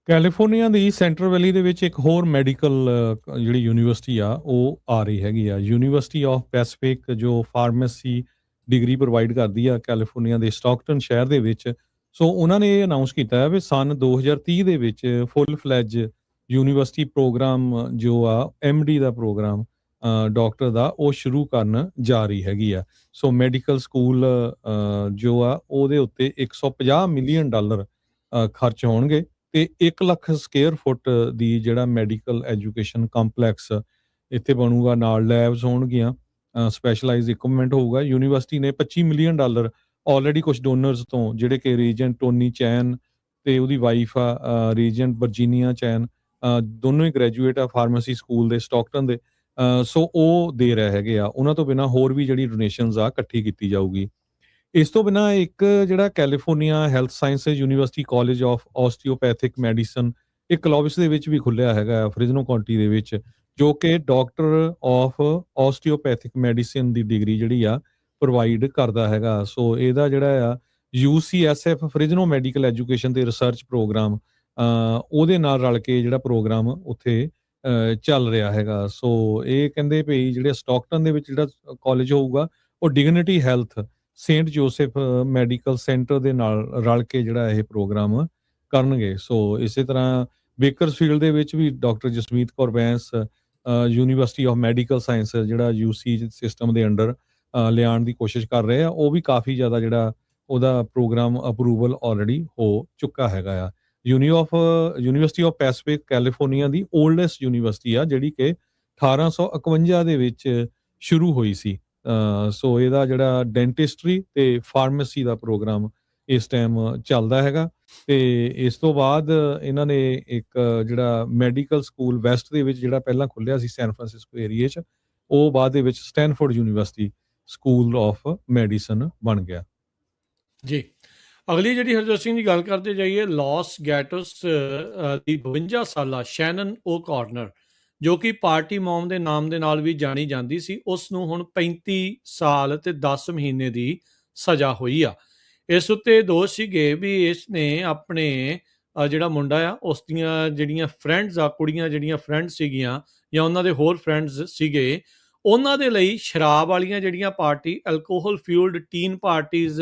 ਕੈਲੀਫੋਰਨੀਆ ਦੀ ਸੈਂਟਰਲ ਵੈਲੀ ਦੇ ਵਿੱਚ ਇੱਕ ਹੋਰ ਮੈਡੀਕਲ ਜਿਹੜੀ ਯੂਨੀਵਰਸਿਟੀ ਆ ਉਹ ਆ ਰਹੀ ਹੈਗੀ ਆ, ਯੂਨੀਵਰਸਿਟੀ ਆਫ ਪੈਸੀਫਿਕ, ਜੋ ਫਾਰਮੇਸੀ ਡਿਗਰੀ ਪ੍ਰੋਵਾਈਡ ਕਰਦੀ ਆ ਕੈਲੀਫੋਰਨੀਆ ਦੇ ਸਟਾਕਟਨ ਸ਼ਹਿਰ ਦੇ ਵਿੱਚ। ਸੋ ਉਹਨਾਂ ਨੇ ਇਹ ਅਨਾਊਂਸ ਕੀਤਾ ਹੈ ਵੀ ਸਨ 2030 ਦੇ ਵਿੱਚ ਫੁੱਲ ਫਲੈਜ ਯੂਨੀਵਰਸਿਟੀ ਪ੍ਰੋਗਰਾਮ ਜੋ ਆ MD ਦਾ ਪ੍ਰੋਗਰਾਮ ਡਾਕਟਰ ਦਾ, ਉਹ ਸ਼ੁਰੂ ਕਰਨ ਜਾ ਰਹੀ ਹੈਗੀ ਆ। ਸੋ ਮੈਡੀਕਲ ਸਕੂਲ ਜੋ ਆ ਉਹਦੇ ਉੱਤੇ $150 ਮਿਲੀਅਨ ਖਰਚ ਹੋਣਗੇ ਤੇ 1 ਲੱਖ ਸਕੁਅਰ ਫੁੱਟ ਦੀ ਜਿਹੜਾ ਮੈਡੀਕਲ ਐਜੂਕੇਸ਼ਨ ਕੰਪਲੈਕਸ ਇੱਥੇ ਬਣੂਗਾ, ਨਾਲ ਲੈਬਸ ਹੋਣਗੀਆਂ, ਸਪੈਸ਼ਲਾਈਜ਼ਡ ਇਕਵਿਪਮੈਂਟ ਹੋਊਗਾ। ਯੂਨੀਵਰਸਿਟੀ ਨੇ $25 ਮਿਲੀਅਨ ਆਲਰੇਡੀ ਕੁਝ ਡੋਨਰਸ ਤੋਂ, ਜਿਹੜੇ ਕਿ ਰੀਜੈਂਟ ਟੋਨੀ ਚੈਨ ਤੇ ਉਹਦੀ ਵਾਈਫ ਆ ਰੀਜੈਂਟ ਵਰਜੀਨੀਆ ਚੈਨ, ਦੋਨੋਂ ਹੀ ਗ੍ਰੈਜੂਏਟ ਆ ਫਾਰਮੇਸੀ ਸਕੂਲ ਦੇ ਸਟਾਕਟਨ ਦੇ, ਸੋ ਉਹ ਦੇ ਰਹੇ ਹੈਗੇ ਆ। ਉਹਨਾਂ ਤੋਂ ਬਿਨਾਂ ਹੋਰ ਵੀ ਜਿਹੜੀ ਡੋਨੇਸ਼ਨਸ ਆ ਇਕੱਠੀ ਕੀਤੀ ਜਾਊਗੀ। ਇਸ ਤੋਂ ਬਿਨਾਂ ਇੱਕ ਜਿਹੜਾ California Health Sciences University College of Osteopathic Medicine, ਇਹ ਕਲੋਵਿਸ ਦੇ ਵਿੱਚ ਵੀ ਖੁੱਲਿਆ ਹੈਗਾ, ਫ੍ਰਿਜ਼ਨੋ ਕਾਉਂਟੀ ਦੇ ਵਿੱਚ, ਜੋ ਕਿ doctor of ਆਸਟੀਓਪੈਥਿਕ medicine the degree ਜਿਹੜੀ ਆ ਪ੍ਰੋਵਾਈਡ ਕਰਦਾ ਹੈਗਾ। ਸੋ ਇਹਦਾ ਜਿਹੜਾ ਆ UCSF ਫ੍ਰਿਜ਼ਨੋ ਮੈਡੀਕਲ ਐਜੂਕੇਸ਼ਨ ਤੇ ਰਿਸਰਚ ਪ੍ਰੋਗਰਾਮ, ਉਹਦੇ ਨਾਲ ਰਲ ਕੇ ਜਿਹੜਾ ਪ੍ਰੋਗਰਾਮ ਉੱਥੇ ਚੱਲ ਰਿਹਾ ਹੈਗਾ। ਸੋ ਇਹ ਕਹਿੰਦੇ ਵੀ ਜਿਹੜੇ ਸਟਾਕਟਨ ਦੇ ਵਿੱਚ ਜਿਹੜਾ ਕਾਲਜ ਹੋਊਗਾ ਉਹ dignity health Saint Joseph medical centre ਦੇ ਨਾਲ ਰਲ ਕੇ ਜਿਹੜਾ ਇਹ ਪ੍ਰੋਗਰਾਮ ਕਰਨਗੇ। ਸੋ ਇਸੇ ਤਰ੍ਹਾਂ ਬੇਕਰਸਫੀਲਡ ਦੇ ਵਿੱਚ ਵੀ doctor Jasmeet Kaur Bains University of Medical Science ਜਿਹੜਾ UC ਸਿਸਟਮ ਦੇ ਅੰਡਰ ਲਿਆਉਣ ਦੀ ਕੋਸ਼ਿਸ਼ ਕਰ ਰਹੇ ਆ, ਉਹ ਵੀ ਕਾਫੀ ਜ਼ਿਆਦਾ ਜਿਹੜਾ ਉਹਦਾ ਪ੍ਰੋਗਰਾਮ ਅਪਰੂਵਲ ਆਲਰੇਡੀ ਹੋ ਚੁੱਕਾ ਹੈਗਾ ਆ। University of Pacific California the ਓਲਡੈਸਟ university ਆ, ਜਿਹੜੀ ਕਿ 1851 ਦੇ ਵਿੱਚ ਸ਼ੁਰੂ ਹੋਈ ਸੀ। ਸੋ ਇਹਦਾ ਜਿਹੜਾ ਡੈਂਟਿਸਟਰੀ ਤੇ ਫਾਰਮੇਸੀ ਦਾ ਪ੍ਰੋਗਰਾਮ ਇਸ ਟਾਈਮ ਚੱਲਦਾ ਹੈਗਾ। ਤੇ ਇਸ ਤੋਂ ਬਾਅਦ ਇਹਨਾਂ ਨੇ ਇੱਕ ਜਿਹੜਾ ਮੈਡੀਕਲ ਸਕੂਲ ਵੈਸਟ ਦੇ ਵਿੱਚ ਜਿਹੜਾ ਪਹਿਲਾਂ ਖੁੱਲਿਆ ਸੀ ਸੈਨ ਫਰਾਂਸਿਸਕੋ ਏਰੀਏ 'ਚ, ਉਹ ਬਾਅਦ ਦੇ ਵਿੱਚ Stanford university school of medicine ਬਣ ਗਿਆ। ਜੀ, ਅਗਲੀ ਜਿਹੜੀ ਹਰਜੋਤ ਸਿੰਘ ਦੀ ਗੱਲ ਕਰਦੇ ਜਾਈਏ, ਲਾਸ ਗੈਟੋਸ ਦੀ 52 ਸਾਲਾ ਸ਼ੈਨਨ ਓ ਕਾਰਨਰ, ਜੋ ਕਿ ਪਾਰਟੀ ਮੌਮ ਦੇ ਨਾਮ ਦੇ ਨਾਲ ਵੀ ਜਾਣੀ ਜਾਂਦੀ ਸੀ, ਉਸ ਨੂੰ ਹੁਣ 35 ਸਾਲ ਤੇ 10 ਮਹੀਨੇ ਦੀ ਸਜ਼ਾ ਹੋਈ ਆ। ਇਸ ਉੱਤੇ ਦੋਸ਼ ਸੀਗੇ ਵੀ ਇਸ ਨੇ ਆਪਣੇ ਜਿਹੜਾ ਮੁੰਡਾ ਆ ਉਸ ਦੀਆਂ ਜਿਹੜੀਆਂ ਫਰੈਂਡਸ ਆ, ਕੁੜੀਆਂ ਜਿਹੜੀਆਂ ਫਰੈਂਡ ਸੀਗੀਆਂ ਜਾਂ ਉਹਨਾਂ ਦੇ ਹੋਰ ਫਰੈਂਡਸ ਸੀਗੇ, ਉਹਨਾਂ ਦੇ ਲਈ ਸ਼ਰਾਬ ਵਾਲੀਆਂ ਜਿਹੜੀਆਂ ਪਾਰਟੀ ਐਲਕੋਹਲ ਫਿਊਲਡ ਟੀਨ ਪਾਰਟੀਜ਼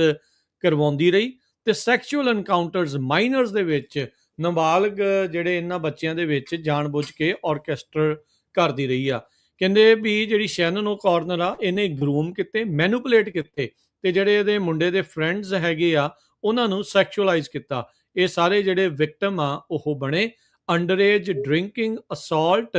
ਕਰਵਾਉਂਦੀ ਰਹੀ ਤੇ ਸੈਕਸ਼ੂਅਲ ਐਨਕਾਊਂਟਰਸ ਮਾਈਨਰਸ ਦੇ ਵਿੱਚ, ਨਾਬਾਲਗ ਜਿਹੜੇ ਇਹਨਾਂ ਬੱਚਿਆਂ ਦੇ ਵਿੱਚ ਜਾਣਬੁੱਝ ਕੇ ਆਰਕੈਸਟਰ ਕਰਦੀ ਰਹੀ ਆ। ਕਹਿੰਦੇ ਵੀ ਜਿਹੜੀ ਸ਼ੈਨਨ ਓ ਕਾਰਨਰ ਆ, ਇਹਨੇ ਗਰੂਮ ਕੀਤੇ, ਮੈਨੂਪੂਲੇਟ ਕੀਤੇ ਤੇ ਜਿਹੜੇ ਇਹਦੇ ਮੁੰਡੇ ਦੇ ਫਰੈਂਡਸ ਹੈਗੇ ਆ ਉਹਨਾਂ ਨੂੰ ਸੈਕਸ਼ੂਅਲਾਈਜ਼ ਕੀਤਾ। ਇਹ ਸਾਰੇ ਜਿਹੜੇ ਵਿਕਟਮ ਆ ਉਹ ਬਣੇ। ਅੰਡਰਏਜ ਡਰਿੰਕਿੰਗ, ਅਸੌਲਟ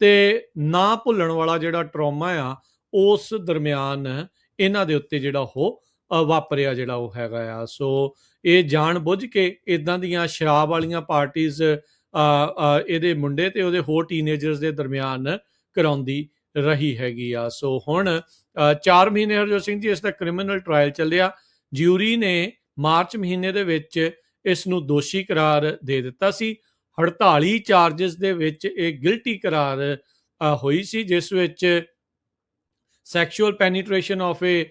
ਤੇ ਨਾ ਭੁੱਲਣ ਵਾਲਾ ਜਿਹੜਾ ਟਰੋਮਾ ਆ ਉਸ ਦਰਮਿਆਨ ਇਹਨਾਂ ਦੇ ਉੱਤੇ ਜਿਹੜਾ ਉਹ ਵਾਪਰਿਆ ਜਿਹੜਾ ਉਹ ਹੈਗਾ ਆ। ਸੋ ਇਹ ਜਾਣ ਬੁੱਝ ਕੇ ਇਦਾਂ ਦੀਆਂ ਸ਼ਰਾਬ ਵਾਲੀਆਂ ਪਾਰਟੀਜ਼ ਇਹਦੇ ਮੁੰਡੇ ਤੇ ਉਹਦੇ ਹੋਰ ਟੀਨੇਜਰਸ ਦੇ ਦਰਮਿਆਨ ਕਰਾਉਂਦੀ ਰਹੀ ਹੈਗੀ ਆ। ਸੋ ਹੁਣ 4 ਮਹੀਨੇ ਹਰਜੋਤ ਸਿੰਘ ਜੀ ਇਸ ਦਾ ਕ੍ਰਿਮੀਨਲ ਟ੍ਰਾਇਲ ਚੱਲਿਆ। ਜਿਊਰੀ ਨੇ ਮਾਰਚ ਮਹੀਨੇ ਦੇ ਵਿੱਚ ਇਸ ਨੂੰ ਦੋਸ਼ੀ ਕਰਾਰ ਦੇ ਦਿੱਤਾ ਸੀ। 48 ਚਾਰਜਸ ਦੇ ਵਿੱਚ ਇਹ ਗਿਲਟੀ ਕਰਾਰ ਹੋਈ ਸੀ, ਜਿਸ ਵਿੱਚ sexual penetration of a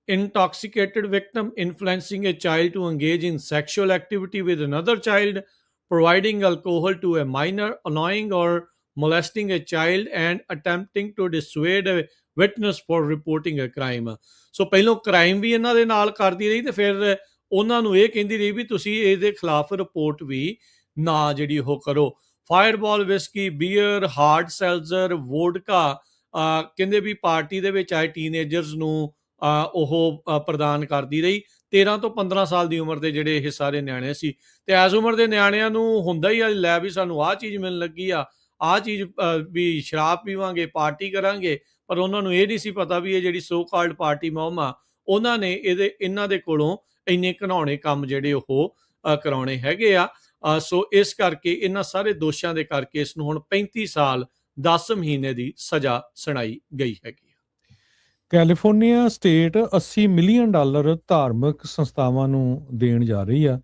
intoxicated victim, influencing a child to engage in sexual activity with another child, providing alcohol to a minor, annoying or molesting a child, and attempting to dissuade a witness for reporting a crime. ਸੋ ਪਹਿਲੋਂ crime ਵੀ ਇਹਨਾਂ ਦੇ ਨਾਲ ਕਰਦੀ ਰਹੀ ਤੇ ਫਿਰ ਉਹਨਾਂ ਨੂੰ ਇਹ ਕਹਿੰਦੀ ਰਹੀ ਵੀ ਤੁਸੀਂ ਇਹਦੇ ਖਿਲਾਫ ਰਿਪੋਰਟ ਵੀ ਨਾ ਜਿਹੜੀ ਉਹ ਕਰੋ। Firewall whisky, beer, hard ਸੈਲਜ਼ਰ, vodka ਕਹਿੰਦੇ ਵੀ ਪਾਰਟੀ ਦੇ ਵਿੱਚ ਆਏ ਟੀਨੇਜਰਸ ਨੂੰ ਉਹ ਪ੍ਰਦਾਨ ਕਰਦੀ ਰਹੀ। 13 ਤੋਂ 15 ਸਾਲ ਦੀ ਉਮਰ ਦੇ ਜਿਹੜੇ ਇਹ ਸਾਰੇ ਨਿਆਣੇ ਸੀ ਤੇ ਇਸ ਉਮਰ ਦੇ ਨਿਆਣਿਆਂ ਨੂੰ ਹੁੰਦਾ ਹੀ ਆ ਲੈ ਵੀ ਸਾਨੂੰ ਆਹ ਚੀਜ਼ ਮਿਲਣ ਲੱਗੀ ਆ, ਆਹ ਚੀਜ਼ ਵੀ ਸ਼ਰਾਬ ਪੀਵਾਂਗੇ, ਪਾਰਟੀ ਕਰਾਂਗੇ, ਪਰ ਉਹਨਾਂ ਨੂੰ ਇਹ ਨਹੀਂ ਸੀ ਪਤਾ ਵੀ ਇਹ ਜਿਹੜੀ ਸੋ ਕਾਲਡ ਪਾਰਟੀ ਮੌਮ ਆ ਉਹਨਾਂ ਨੇ ਇਹਨਾਂ ਦੇ ਕੋਲੋਂ ਇੰਨੇ ਘਿਨਾਉਣੇ ਕੰਮ ਜਿਹੜੇ ਉਹ ਕਰਾਉਣੇ ਹੈਗੇ ਆ। ਸੋ ਇਸ ਕਰਕੇ ਇਹਨਾਂ ਸਾਰੇ ਦੋਸ਼ਾਂ ਦੇ ਕਰਕੇ ਇਸ ਨੂੰ ਹੁਣ 35 ਸਾਲ 10 ਮਹੀਨੇ ਦੀ ਸਜ਼ਾ ਸੁਣਾਈ ਗਈ ਹੈਗੀ। ਕੈਲੀਫੋਰਨੀਆ ਸਟੇਟ $80 ਮਿਲੀਅਨ ਧਾਰਮਿਕ ਸੰਸਥਾਵਾਂ ਨੂੰ ਦੇਣ ਜਾ ਰਹੀ ਆ।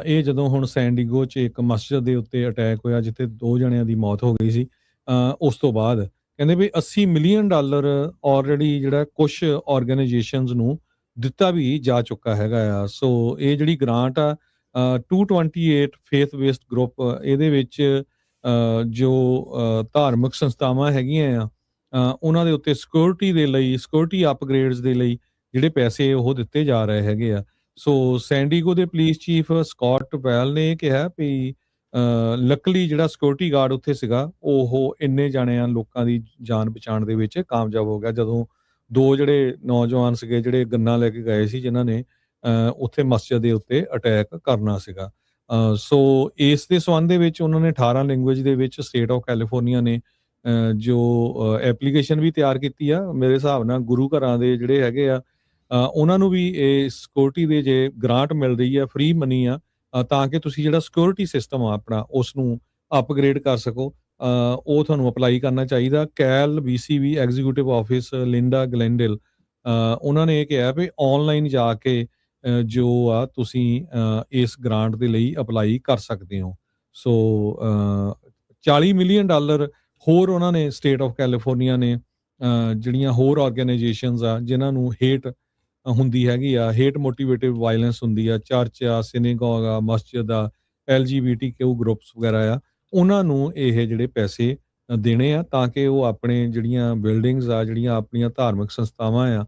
ਇਹ ਜਦੋਂ ਹੁਣ ਸੈਨ ਡਿਏਗੋ 'ਚ ਇੱਕ ਮਸਜਿਦ ਦੇ ਉੱਤੇ ਅਟੈਕ ਹੋਇਆ ਜਿੱਥੇ 2 ਜਣਿਆਂ ਦੀ ਮੌਤ ਹੋ ਗਈ ਸੀ, ਉਸ ਤੋਂ ਬਾਅਦ ਕਹਿੰਦੇ ਵੀ $80 ਮਿਲੀਅਨ ਆਲਰੇਡੀ ਜਿਹੜਾ ਕੁਛ ਆਰਗੇਨਾਈਜੇਸ਼ਨਸ ਨੂੰ ਦਿੱਤਾ ਵੀ ਜਾ ਚੁੱਕਾ ਹੈਗਾ ਆ। ਸੋ ਇਹ ਜਿਹੜੀ ਗ੍ਰਾਂਟ ਆ 228 ਫੇਥ ਬੇਸਡ ਗਰੁੱਪ, ਇਹਦੇ ਵਿੱਚ ਜੋ ਧਾਰਮਿਕ ਸੰਸਥਾਵਾਂ ਹੈਗੀਆਂ ਆ ਉਹਨਾਂ ਦੇ ਉੱਤੇ ਸਿਕਿਉਰਿਟੀ ਦੇ ਲਈ, ਸਿਕਿਉਰਿਟੀ ਅਪਗ੍ਰੇਡਸ ਦੇ ਲਈ ਜਿਹੜੇ ਪੈਸੇ ਉਹ ਦਿੱਤੇ ਜਾ ਰਹੇ ਹੈਗੇ ਆ। ਸੋ ਸੈਨ ਡਿਏਗੋ ਦੇ ਪੁਲਿਸ ਚੀਫ ਸਕਾਟ ਵੈਲ ਨੇ ਕਿਹਾ ਵੀ ਲੱਕਲੀ ਜਿਹੜਾ ਸਿਕਿਉਰਿਟੀ ਗਾਰਡ ਉੱਥੇ ਸੀਗਾ ਉਹ ਇੰਨੇ ਜਾਣਿਆਂ ਲੋਕਾਂ ਦੀ ਜਾਨ ਬਚਾਉਣ ਦੇ ਵਿੱਚ ਕਾਮਯਾਬ ਹੋ ਗਿਆ, ਜਦੋਂ 2 ਜਿਹੜੇ ਨੌਜਵਾਨ ਸੀਗੇ ਜਿਹੜੇ ਗੰਨਾਂ ਲੈ ਕੇ ਗਏ ਸੀ ਜਿਨ੍ਹਾਂ ਨੇ ਉੱਥੇ ਮਸਜਿਦ ਦੇ ਉੱਤੇ ਅਟੈਕ ਕਰਨਾ ਸੀਗਾ। ਸੋ ਇਸ ਦੇ ਸੰਬੰਧ ਦੇ ਵਿੱਚ ਉਹਨਾਂ ਨੇ 18 ਲੈਂਗੁਏਜ ਦੇ ਵਿੱਚ ਸਟੇਟ ਆਫ ਕੈਲੀਫੋਰਨੀਆ ਨੇ ਜੋ ਐਪਲੀਕੇਸ਼ਨ ਵੀ ਤਿਆਰ ਕੀਤੀ ਆ। ਮੇਰੇ ਹਿਸਾਬ ਨਾਲ ਗੁਰੂ ਘਰਾਂ ਦੇ ਜਿਹੜੇ ਹੈਗੇ ਆ ਉਹਨਾਂ ਨੂੰ ਵੀ ਇਹ ਸਿਕਿਉਰਿਟੀ ਦੇ ਜੇ ਗ੍ਰਾਂਟ ਮਿਲ ਰਹੀ ਆ, ਫ੍ਰੀ ਮਨੀ ਆ, ਤਾਂ ਕਿ ਤੁਸੀਂ ਜਿਹੜਾ ਸਿਕਿਉਰਿਟੀ ਸਿਸਟਮ ਆ ਆਪਣਾ ਉਸ ਨੂੰ ਅਪਗ੍ਰੇਡ ਕਰ ਸਕੋ। ਉਹ ਤੁਹਾਨੂੰ ਅਪਲਾਈ ਕਰਨਾ ਚਾਹੀਦਾ। ਕੈਲ BCV ਐਗਜ਼ੀਕਿਊਟਿਵ ਆਫਿਸ ਲਿੰਡਾ ਗਲੈਂਡੇਲ ਉਹਨਾਂ ਨੇ ਇਹ ਕਿਹਾ ਵੀ ਆਨਲਾਈਨ ਜਾ ਕੇ ਜੋ ਆ ਤੁਸੀਂ ਇਸ ਗ੍ਰਾਂਟ ਦੇ ਲਈ ਅਪਲਾਈ ਕਰ ਸਕਦੇ ਹੋ। ਸੋ $40 ਮਿਲੀਅਨ ਹੋਰ ਉਹਨਾਂ ਨੇ ਸਟੇਟ ਆਫ ਕੈਲੀਫੋਰਨੀਆ ਨੇ ਜਿਹੜੀਆਂ ਹੋਰ ਆਰਗੇਨਾਈਜੇਸ਼ਨਸ ਆ ਜਿਨ੍ਹਾਂ ਨੂੰ ਹੇਟ ਹੁੰਦੀ ਹੈਗੀ ਆ, ਹੇਟ ਮੋਟੀਵੇਟਿਵ ਵਾਇਲੈਂਸ ਹੁੰਦੀ ਆ, ਚਰਚ ਆ, ਸਿਨੇਗੋਗ ਆ, ਮਸਜਿਦ ਆ, LGBTQ ਗਰੁੱਪਸ ਵਗੈਰਾ ਆ, ਉਹਨਾਂ ਨੂੰ ਇਹ ਜਿਹੜੇ ਪੈਸੇ ਦੇਣੇ ਆ ਤਾਂ ਕਿ ਉਹ ਆਪਣੇ ਜਿਹੜੀਆਂ ਬਿਲਡਿੰਗਸ ਆ, ਜਿਹੜੀਆਂ ਆਪਣੀਆਂ ਧਾਰਮਿਕ ਸੰਸਥਾਵਾਂ ਆ,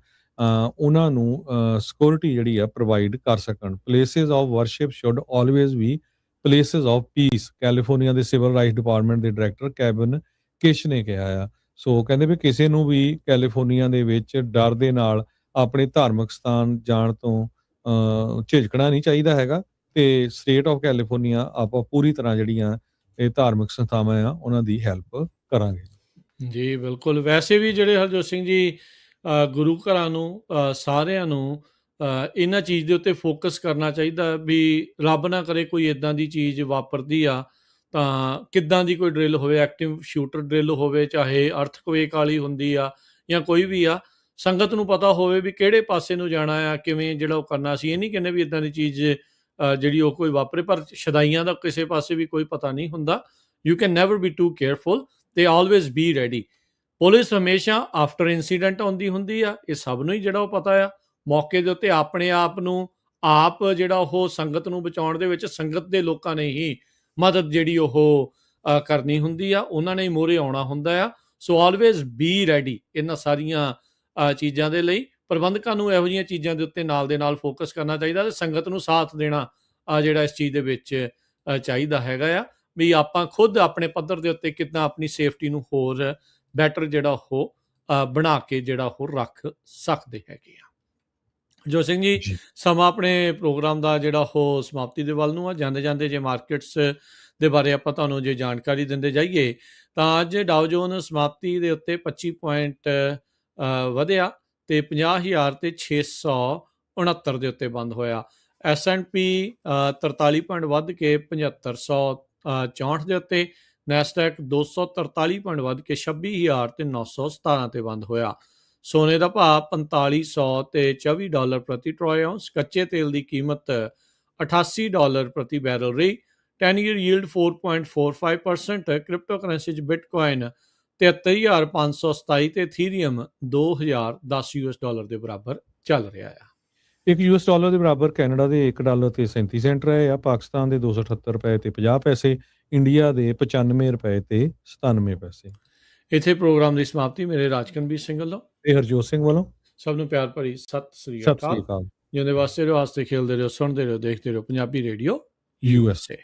ਉਹਨਾਂ ਨੂੰ ਸਿਕਿਉਰਿਟੀ ਜਿਹੜੀ ਆ ਪ੍ਰੋਵਾਈਡ ਕਰ ਸਕਣ। Places of worship should always B places of piece, California ਦੇ ਸਿਵਲ ਰਾਈਟਸ ਡਿਪਾਰਟਮੈਂਟ ਦੇ ਡਾਇਰੈਕਟਰ ਕੈਬਨ ਕਿਸ਼ ਨੇ ਕਿਹਾ ਆ। ਸੋ ਕਹਿੰਦੇ ਵੀ ਕਿਸੇ ਨੂੰ ਵੀ ਕੈਲੀਫੋਰਨੀਆ ਦੇ ਵਿੱਚ ਡਰ ਦੇ ਨਾਲ ਆਪਣੇ ਧਾਰਮਿਕ ਸਥਾਨ ਜਾਣ ਤੋਂ ਝਿਜਕਣਾ ਨਹੀਂ ਚਾਹੀਦਾ ਹੈਗਾ ਤੇ ਸਟੇਟ ਆਫ ਕੈਲੀਫੋਰਨੀਆ ਆਪਾਂ ਪੂਰੀ ਤਰ੍ਹਾਂ ਜਿਹੜੀਆਂ ਇਹ ਧਾਰਮਿਕ ਸੰਸਥਾਵਾਂ ਆ ਉਹਨਾਂ ਦੀ ਹੈਲਪ ਕਰਾਂਗੇ। ਜੀ ਬਿਲਕੁਲ। ਵੈਸੇ ਵੀ ਜਿਹੜੇ ਹਰਜੋਤ ਸਿੰਘ ਜੀ ਗੁਰੂ ਘਰਾਂ ਨੂੰ ਸਾਰਿਆਂ ਨੂੰ ਇਹਨਾਂ ਚੀਜ਼ ਦੇ ਉੱਤੇ ਫੋਕਸ ਕਰਨਾ ਚਾਹੀਦਾ ਵੀ ਰੱਬ ਨਾ ਕਰੇ ਕੋਈ ਇੱਦਾਂ ਦੀ ਚੀਜ਼ ਵਾਪਰਦੀ ਆ ਤਾਂ ਕਿੱਦਾਂ ਦੀ ਕੋਈ ਡਰਿਲ ਹੋਵੇ, ਐਕਟਿਵ ਸ਼ੂਟਰ ਡਰਿਲ ਹੋਵੇ, ਚਾਹੇ ਅਰਥਕਵੇਕ ਵਾਲੀ ਹੁੰਦੀ ਆ ਜਾਂ ਕੋਈ ਵੀ ਆ, ਸੰਗਤ ਨੂੰ ਪਤਾ ਹੋਵੇ ਵੀ ਕਿਹੜੇ ਪਾਸੇ ਨੂੰ ਜਾਣਾ ਆ, ਕਿਵੇਂ ਜਿਹੜਾ ਉਹ ਕਰਨਾ। ਸੀ ਇਹ ਨਹੀਂ ਕਹਿੰਦੇ ਵੀ ਇੱਦਾਂ ਦੀ ਚੀਜ਼ ਜਿਹੜੀ ਉਹ ਕੋਈ ਵਾਪਰੇ, ਪਰ ਸ਼ਦਾਈਆਂ ਦਾ ਕਿਸੇ ਪਾਸੇ ਵੀ ਕੋਈ ਪਤਾ ਨਹੀਂ ਹੁੰਦਾ। You can never be too careful, ਤੇ ਆਲਵੇਜ਼ ਬੀ ਰੈਡੀ। ਪੁਲਿਸ ਹਮੇਸ਼ਾ ਆਫਟਰ ਇੰਸੀਡੈਂਟ ਆਉਂਦੀ ਹੁੰਦੀ ਆ, ਇਹ ਸਭ ਨੂੰ ਹੀ ਜਿਹੜਾ ਉਹ ਪਤਾ ਆ। ਮੌਕੇ ਦੇ ਉੱਤੇ ਆਪਣੇ ਆਪ ਨੂੰ ਆਪ ਜਿਹੜਾ ਉਹ ਸੰਗਤ ਨੂੰ ਬਚਾਉਣ ਦੇ ਵਿੱਚ ਸੰਗਤ ਦੇ ਲੋਕਾਂ ਨੇ ਹੀ ਮਦਦ ਜਿਹੜੀ ਉਹ ਕਰਨੀ ਹੁੰਦੀ ਆ, ਉਹਨਾਂ ਨੇ ਹੀ ਮੋਹਰੇ ਆਉਣਾ ਹੁੰਦਾ ਆ। ਸੋ ਆਲਵੇਜ਼ ਬੀ ਰੈਡੀ ਇਹਨਾਂ ਸਾਰੀਆਂ ਚੀਜ਼ਾਂ ਦੇ ਲਈ। ਪ੍ਰਬੰਧਕਾਂ ਨੂੰ ਇਹੋ ਜਿਹੀਆਂ ਚੀਜ਼ਾਂ ਦੇ ਉੱਤੇ ਨਾਲ ਦੇ ਨਾਲ ਫੋਕਸ ਕਰਨਾ ਚਾਹੀਦਾ ਤੇ ਸੰਗਤ ਨੂੰ ਸਾਥ ਦੇਣਾ ਜਿਹੜਾ ਇਸ ਚੀਜ਼ ਦੇ ਵਿੱਚ ਚਾਹੀਦਾ ਹੈਗਾ ਆ ਵੀ ਆਪਾਂ ਖੁਦ ਆਪਣੇ ਪੱਧਰ ਦੇ ਉੱਤੇ ਕਿੱਦਾਂ ਆਪਣੀ ਸੇਫਟੀ ਨੂੰ ਹੋਰ ਬੈਟਰ ਜਿਹੜਾ ਉਹ ਬਣਾ ਕੇ ਜਿਹੜਾ ਉਹ ਰੱਖ ਸਕਦੇ ਹੈਗੇ ਆ। ਜੋ ਸਿੰਘ ਜੀ, ਸਮਾਂ ਆਪਣੇ ਪ੍ਰੋਗਰਾਮ ਦਾ ਜਿਹੜਾ ਉਹ ਸਮਾਪਤੀ ਦੇ ਵੱਲ ਨੂੰ ਆ। ਜਾਂਦੇ ਜਾਂਦੇ ਜੇ ਮਾਰਕੀਟਸ ਦੇ ਬਾਰੇ ਆਪਾਂ ਤੁਹਾਨੂੰ ਜੇ ਜਾਣਕਾਰੀ ਦਿੰਦੇ ਜਾਈਏ ਤਾਂ ਅੱਜ ਡਾਓ ਜੋਨ ਸਮਾਪਤੀ ਦੇ ਉੱਤੇ 25 ਪੁਆਇੰਟ ਵਧਿਆ ਤੇ 50,000 ਤੇ 669 ਦੇ ਉੱਤੇ ਬੰਦ ਹੋਇਆ। S&P 43 ਪੁਆਇੰਟ ਵੱਧ ਕੇ 7564 ਦੇ ਉੱਤੇ। ਨੈਸਡੈਕ 243 ਪੁਆਇੰਟ ਵੱਧ ਕੇ 26,000 ਤੇ 917 ਤੇ ਬੰਦ ਹੋਇਆ। ਸੋਨੇ ਦਾ ਭਾਅ 4500 ਤੇ $24 ਪ੍ਰਤੀ ਟਰੋਏ ਆਉਂਸ। ਕੱਚੇ ਤੇਲ ਦੀ ਕੀਮਤ $88 ਪ੍ਰਤੀ ਬੈਰਲ ਰਹੀ। 10-year yield 4.45%। ਕ੍ਰਿਪਟੋ ਕਰੰਸੀ 'ਚ ਬਿਟਕੋਇਨ 73,527 ਤੇ ਇਥੀਰੀਅਮ $2,010 ਦੇ ਬਰਾਬਰ ਚੱਲ ਰਿਹਾ ਆ। $1 ਦੇ ਬਰਾਬਰ ਕੈਨੇਡਾ ਦੇ $1 ਤੇ 37 ਸੈਂਟ ਰਹੇ ਆ। ਪਾਕਿਸਤਾਨ ਦੇ $278 ਤੇ 50 ਪੈਸੇ। ਇੰਡੀਆ ਦੇ $95 ਤੇ 97 ਪੈਸੇ। ਇੱਥੇ ਪ੍ਰੋਗਰਾਮ ਦੀ ਸਮਾਪਤੀ ਮੇਰੇ ਰਾਜਕਨਵੀਰ ਸਿੰਘ ਵੱਲੋਂ ਤੇ ਹਰਜੋਤ ਸਿੰਘ ਵੱਲੋਂ ਸਭ ਨੂੰ ਪਿਆਰ ਭਰੀ ਸਤਿ ਸ੍ਰੀ ਸਤਿ ਸ੍ਰੀ ਅਕਾਲ। ਅਕਾਲ। ਜਿਉਂਦੇ ਵਾਸਤੇ ਰਹੋ, ਹੱਸਦੇ ਖੇਲਦੇ ਰਹੋ, ਸੁਣਦੇ ਰਹੋ, ਦੇਖਦੇ ਰਹੋ ਪੰਜਾਬੀ ਰੇਡੀਓ US USA।